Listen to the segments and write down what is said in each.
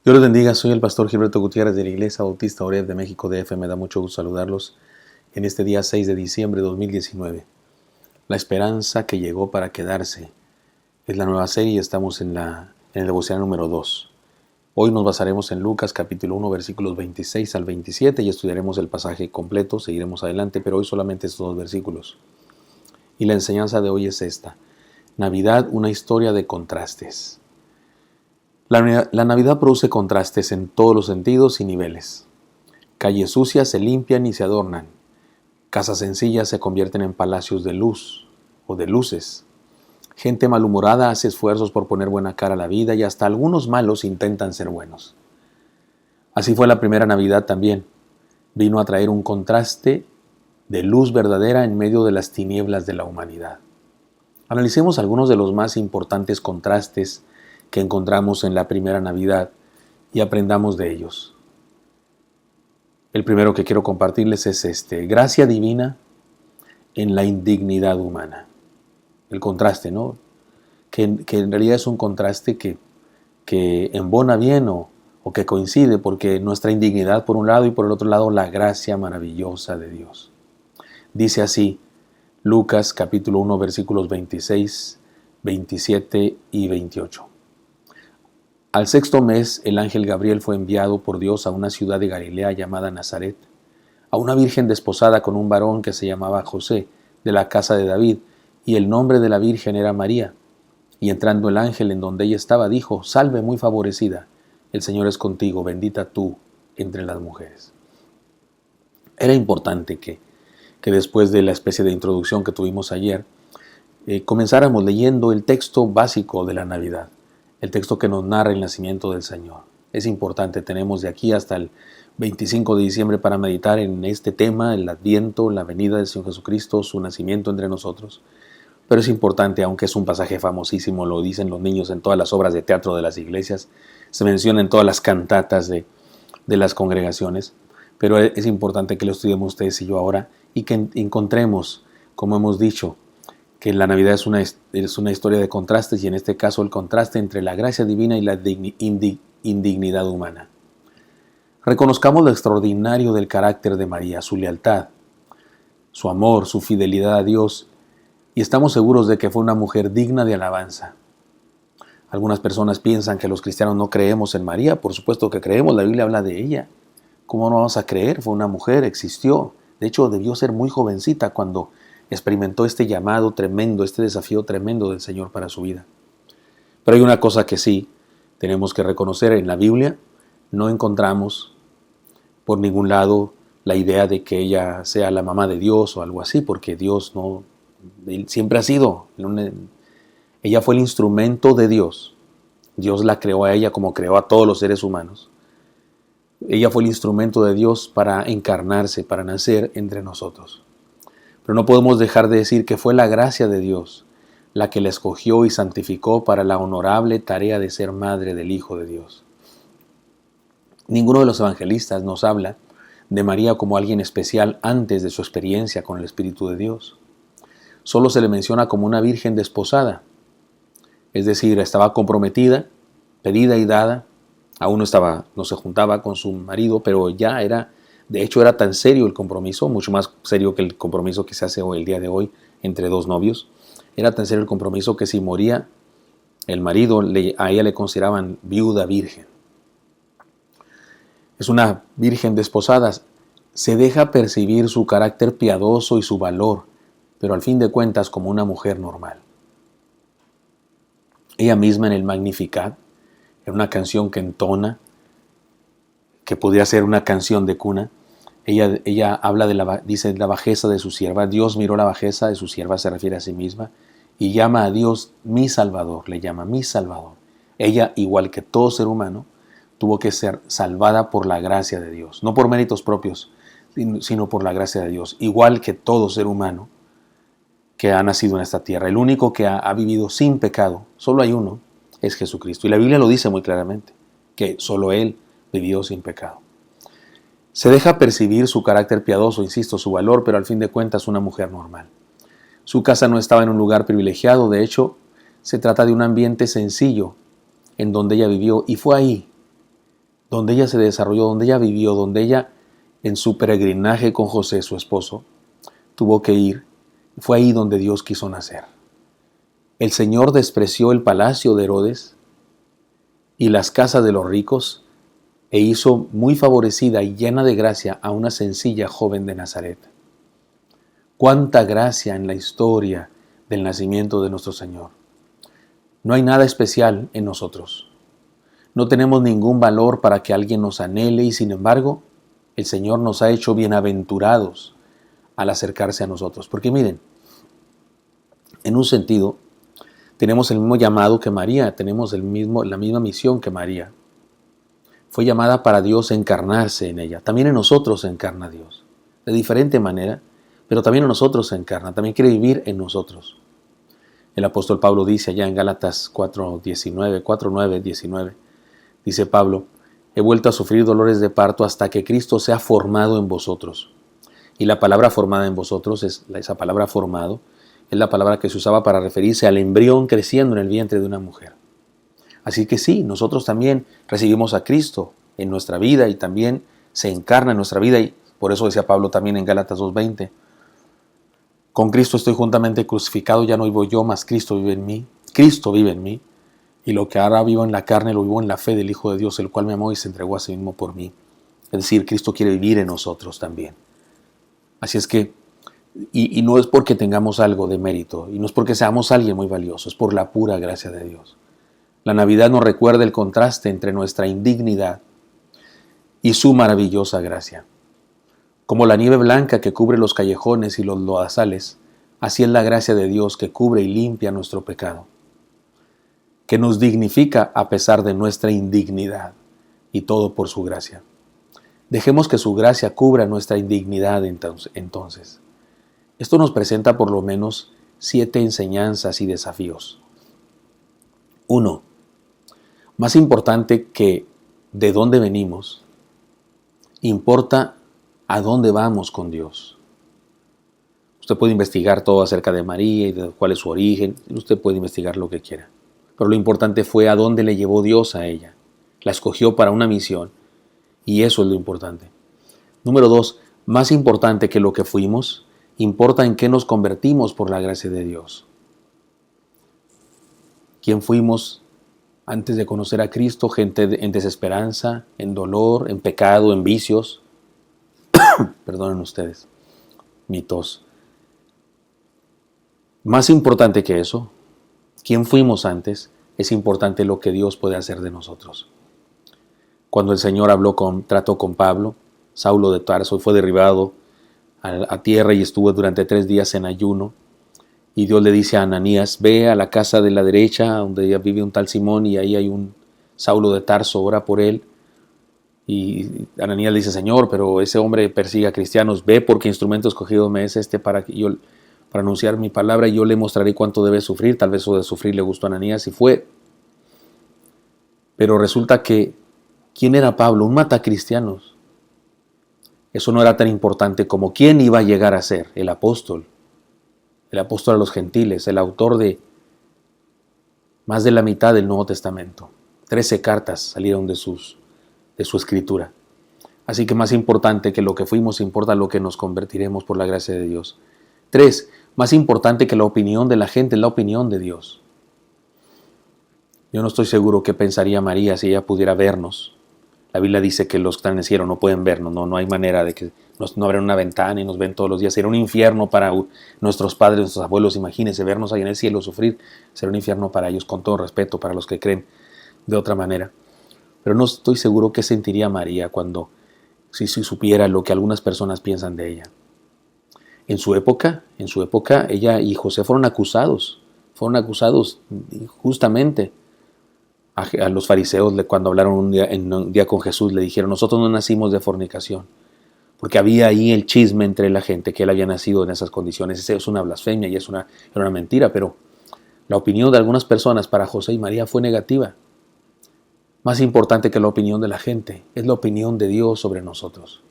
Dios los bendiga, soy el pastor Gilberto Gutiérrez de la Iglesia Bautista Oreb de México DF. Me da mucho gusto saludarlos en este día 6 de diciembre de 2019. La esperanza que llegó para quedarse es la nueva serie y estamos en el devocional número 2. Hoy nos basaremos en Lucas capítulo 1 versículos 26 al 27 y estudiaremos el pasaje completo, seguiremos adelante, pero hoy solamente estos dos versículos. Y la enseñanza de hoy es esta: Navidad, una historia de contrastes. La Navidad produce contrastes en todos los sentidos y niveles. Calles sucias se limpian y se adornan. Casas sencillas se convierten en palacios de luz o de luces. Gente malhumorada hace esfuerzos por poner buena cara a la vida y hasta algunos malos intentan ser buenos. Así fue la primera Navidad también. Vino a traer un contraste de luz verdadera en medio de las tinieblas de la humanidad. Analicemos algunos de los más importantes contrastes que encontramos en la primera Navidad y aprendamos de ellos. El primero que quiero compartirles es este: gracia divina en la indignidad humana. El contraste, ¿no? Que en realidad es un contraste que embona bien o que coincide, porque nuestra indignidad por un lado y por el otro lado la gracia maravillosa de Dios. Dice así Lucas capítulo 1 versículos 26, 27 y 28. Al sexto mes, el ángel Gabriel fue enviado por Dios a una ciudad de Galilea llamada Nazaret, a una virgen desposada con un varón que se llamaba José, de la casa de David, y el nombre de la virgen era María. Y entrando el ángel en donde ella estaba, dijo: Salve muy favorecida, el Señor es contigo, bendita tú entre las mujeres. Era importante que después de la especie de introducción que tuvimos ayer, comenzáramos leyendo el texto básico de la Navidad. El texto que nos narra el nacimiento del Señor. Es importante, tenemos de aquí hasta el 25 de diciembre para meditar en este tema, el Adviento, la venida del Señor Jesucristo, su nacimiento entre nosotros. Pero es importante, aunque es un pasaje famosísimo, lo dicen los niños en todas las obras de teatro de las iglesias, se menciona en todas las cantatas de las congregaciones, pero es importante que lo estudiemos ustedes y yo ahora y que encontremos, como hemos dicho, que la Navidad es una historia de contrastes, y en este caso el contraste entre la gracia divina y la indignidad humana. Reconozcamos lo extraordinario del carácter de María, su lealtad, su amor, su fidelidad a Dios, y estamos seguros de que fue una mujer digna de alabanza. Algunas personas piensan que los cristianos no creemos en María. Por supuesto que creemos, la Biblia habla de ella. ¿Cómo no vamos a creer? Fue una mujer, existió. De hecho, debió ser muy jovencita cuando experimentó este llamado tremendo, este desafío tremendo del Señor para su vida. Pero hay una cosa que sí tenemos que reconocer: en la Biblia no encontramos por ningún lado la idea de que ella sea la mamá de Dios o algo así, porque Dios no, él siempre ha sido, ella fue el instrumento de Dios. Dios la creó a ella como creó a todos los seres humanos. Ella fue el instrumento de Dios para encarnarse, para nacer entre nosotros. Pero no podemos dejar de decir que fue la gracia de Dios la que la escogió y santificó para la honorable tarea de ser madre del Hijo de Dios. Ninguno de los evangelistas nos habla de María como alguien especial antes de su experiencia con el Espíritu de Dios. Solo se le menciona como una virgen desposada, es decir, estaba comprometida, pedida y dada. Aún no se juntaba con su marido, pero ya era. De hecho, era tan serio el compromiso, mucho más serio que el compromiso que se hace hoy, el día de hoy, entre dos novios. Era tan serio el compromiso que si moría el marido, a ella le consideraban viuda virgen. Es una virgen desposada. Se deja percibir su carácter piadoso y su valor, pero al fin de cuentas como una mujer normal. Ella misma en el Magnificat, en una canción que entona, que podría ser una canción de cuna, ella habla dice la bajeza de su sierva. Dios miró la bajeza de su sierva, se refiere a sí misma, y llama a Dios mi Salvador, le llama mi Salvador. Ella, igual que todo ser humano, tuvo que ser salvada por la gracia de Dios, no por méritos propios, sino por la gracia de Dios, igual que todo ser humano que ha nacido en esta tierra. El único que ha vivido sin pecado, solo hay uno, es Jesucristo. Y la Biblia lo dice muy claramente, que solo Él vivió sin pecado. Se deja percibir su carácter piadoso, insisto, su valor, pero al fin de cuentas una mujer normal. Su casa no estaba en un lugar privilegiado, de hecho, se trata de un ambiente sencillo en donde ella vivió, y fue ahí donde ella se desarrolló, donde ella vivió, donde ella en su peregrinaje con José, su esposo, tuvo que ir. Fue ahí donde Dios quiso nacer. El Señor despreció el palacio de Herodes y las casas de los ricos e hizo muy favorecida y llena de gracia a una sencilla joven de Nazaret. Cuánta gracia en la historia del nacimiento de nuestro Señor. No hay nada especial en nosotros. No tenemos ningún valor para que alguien nos anhele y sin embargo, el Señor nos ha hecho bienaventurados al acercarse a nosotros. Porque miren, en un sentido, tenemos el mismo llamado que María, tenemos la misma misión que María. Fue llamada para Dios encarnarse en ella. También en nosotros se encarna Dios. De diferente manera, pero también en nosotros se encarna. También quiere vivir en nosotros. El apóstol Pablo dice allá en Gálatas 4:9, dice Pablo, he vuelto a sufrir dolores de parto hasta que Cristo sea formado en vosotros. Y la palabra formada en vosotros, esa palabra formado, es la palabra que se usaba para referirse al embrión creciendo en el vientre de una mujer. Así que sí, nosotros también recibimos a Cristo en nuestra vida y también se encarna en nuestra vida y por eso decía Pablo también en Gálatas 2:20, con Cristo estoy juntamente crucificado, ya no vivo yo, mas Cristo vive en mí. Cristo vive en mí y lo que ahora vivo en la carne lo vivo en la fe del Hijo de Dios, el cual me amó y se entregó a sí mismo por mí. Es decir, Cristo quiere vivir en nosotros también. Así es que, y no es porque tengamos algo de mérito y no es porque seamos alguien muy valioso, es por la pura gracia de Dios. La Navidad nos recuerda el contraste entre nuestra indignidad y su maravillosa gracia. Como la nieve blanca que cubre los callejones y los lodazales, así es la gracia de Dios que cubre y limpia nuestro pecado, que nos dignifica a pesar de nuestra indignidad, y todo por su gracia. Dejemos que su gracia cubra nuestra indignidad entonces. Esto nos presenta por lo menos 7 enseñanzas y desafíos. 1. Más importante que de dónde venimos, importa a dónde vamos con Dios. Usted puede investigar todo acerca de María y de cuál es su origen, usted puede investigar lo que quiera. Pero lo importante fue a dónde le llevó Dios a ella. La escogió para una misión y eso es lo importante. Número 2, más importante que lo que fuimos, importa en qué nos convertimos por la gracia de Dios. ¿Quién fuimos antes de conocer a Cristo? Gente en desesperanza, en dolor, en pecado, en vicios. Perdonen ustedes, mi tos. Más importante que eso, ¿quién fuimos antes? Es importante lo que Dios puede hacer de nosotros. Cuando el Señor trató con Pablo, Saulo de Tarso fue derribado a tierra y estuvo durante 3 días en ayuno. Y Dios le dice a Ananías, ve a la casa de la derecha donde ya vive un tal Simón y ahí hay un Saulo de Tarso, ora por él. Y Ananías le dice, Señor, pero ese hombre persigue a cristianos, ve porque instrumento escogido me es para anunciar mi palabra y yo le mostraré cuánto debe sufrir. Tal vez eso de sufrir le gustó a Ananías y fue. Pero resulta que, ¿quién era Pablo? Un matacristianos. Eso no era tan importante como quién iba a llegar a ser el apóstol a los gentiles, el autor de más de la mitad del Nuevo Testamento. 13 cartas salieron de su escritura. Así que más importante que lo que fuimos, importa lo que nos convertiremos por la gracia de Dios. 3, más importante que la opinión de la gente es la opinión de Dios. Yo no estoy seguro qué pensaría María si ella pudiera vernos. La Biblia dice que los que están en el cielo no pueden vernos, no hay manera de que no abran una ventana y nos ven todos los días. Será un infierno para nuestros padres, nuestros abuelos. Imagínense vernos ahí en el cielo sufrir. Será un infierno para ellos, con todo respeto para los que creen de otra manera. Pero no estoy seguro qué sentiría María si supiera lo que algunas personas piensan de ella. En su época, ella y José fueron acusados justamente. A los fariseos, cuando hablaron un día con Jesús, le dijeron, nosotros no nacimos de fornicación, porque había ahí el chisme entre la gente que él había nacido en esas condiciones. Eso es una blasfemia y era una mentira, pero la opinión de algunas personas para José y María fue negativa. Más importante que la opinión de la gente es la opinión de Dios sobre nosotros.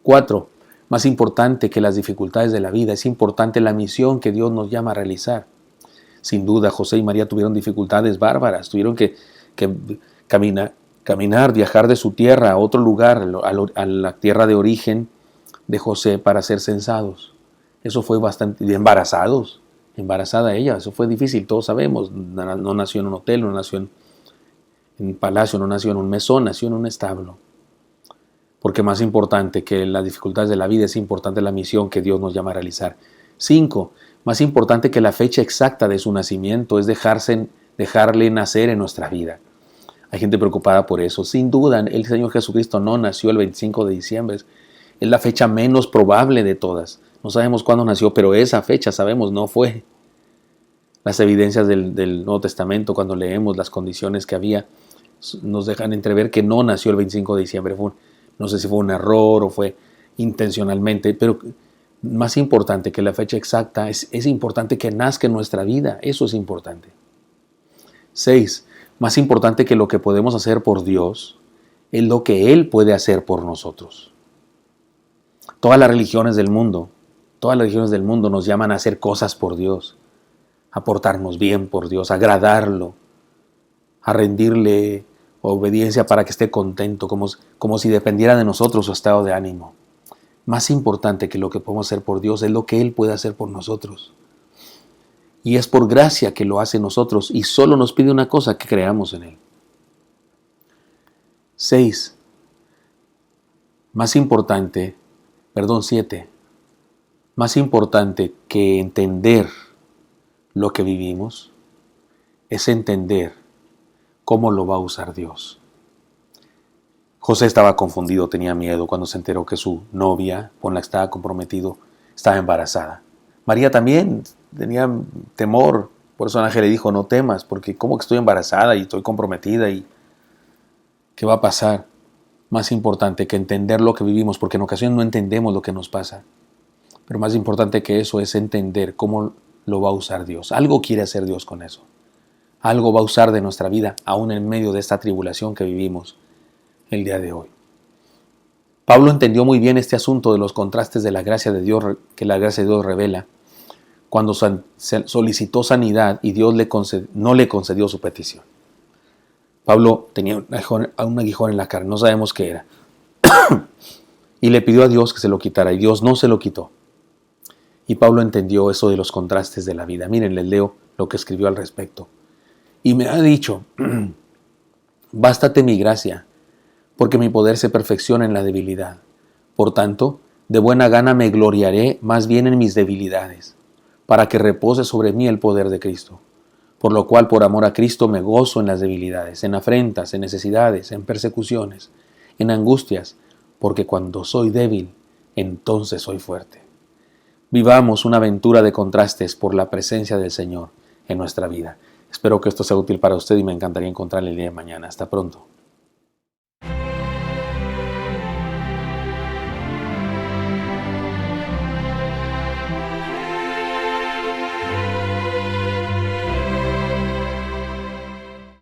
4, más importante que las dificultades de la vida, es importante la misión que Dios nos llama a realizar. Sin duda, José y María tuvieron dificultades bárbaras, tuvieron que caminar caminar, viajar de su tierra a otro lugar, a la tierra de origen de José para ser censados. Eso fue bastante, embarazada ella, eso fue difícil, todos sabemos, no nació en un hotel, no nació en un palacio, no nació en un mesón, nació en un establo. Porque más importante que las dificultades de la vida es importante la misión que Dios nos llama a realizar. 5. Más importante que la fecha exacta de su nacimiento es dejarle nacer en nuestra vida. Hay gente preocupada por eso. Sin duda, el Señor Jesucristo no nació el 25 de diciembre. Es la fecha menos probable de todas. No sabemos cuándo nació, pero esa fecha sabemos no fue. Las evidencias del Nuevo Testamento, cuando leemos las condiciones que había, nos dejan entrever que no nació el 25 de diciembre. No sé si fue un error o fue intencionalmente, pero más importante que la fecha exacta, es importante que nazca en nuestra vida. Eso es importante. 6. Más importante que lo que podemos hacer por Dios es lo que Él puede hacer por nosotros. Todas las religiones del mundo nos llaman a hacer cosas por Dios, a portarnos bien por Dios, a agradarlo, a rendirle obediencia para que esté contento, como si dependiera de nosotros su estado de ánimo. Más importante que lo que podemos hacer por Dios es lo que Él puede hacer por nosotros. Y es por gracia que lo hace en nosotros y solo nos pide una cosa, que creamos en Él. 7. Más importante que entender lo que vivimos es entender cómo lo va a usar Dios. José estaba confundido, tenía miedo cuando se enteró que su novia, con la que estaba comprometido, estaba embarazada. María también tenía temor, por eso el ángel le dijo, no temas, porque ¿cómo que estoy embarazada y estoy comprometida? ¿Y qué va a pasar? Más importante que entender lo que vivimos, porque en ocasiones no entendemos lo que nos pasa. Pero más importante que eso es entender cómo lo va a usar Dios. Algo quiere hacer Dios con eso. Algo va a usar de nuestra vida, aún en medio de esta tribulación que vivimos el día de hoy. Pablo entendió muy bien este asunto de los contrastes de la gracia de Dios, que la gracia de Dios revela, cuando solicitó sanidad y Dios no le concedió su petición. Pablo tenía un aguijón en la carne, no sabemos qué era, y le pidió a Dios que se lo quitara, y Dios no se lo quitó. Y Pablo entendió eso de los contrastes de la vida. Miren, les leo lo que escribió al respecto. Y me ha dicho, bástate mi gracia, porque mi poder se perfecciona en la debilidad. Por tanto, de buena gana me gloriaré más bien en mis debilidades, para que repose sobre mí el poder de Cristo. Por lo cual, por amor a Cristo, me gozo en las debilidades, en afrentas, en necesidades, en persecuciones, en angustias, porque cuando soy débil, entonces soy fuerte. Vivamos una aventura de contrastes por la presencia del Señor en nuestra vida. Espero que esto sea útil para usted y me encantaría encontrarle el día de mañana. Hasta pronto.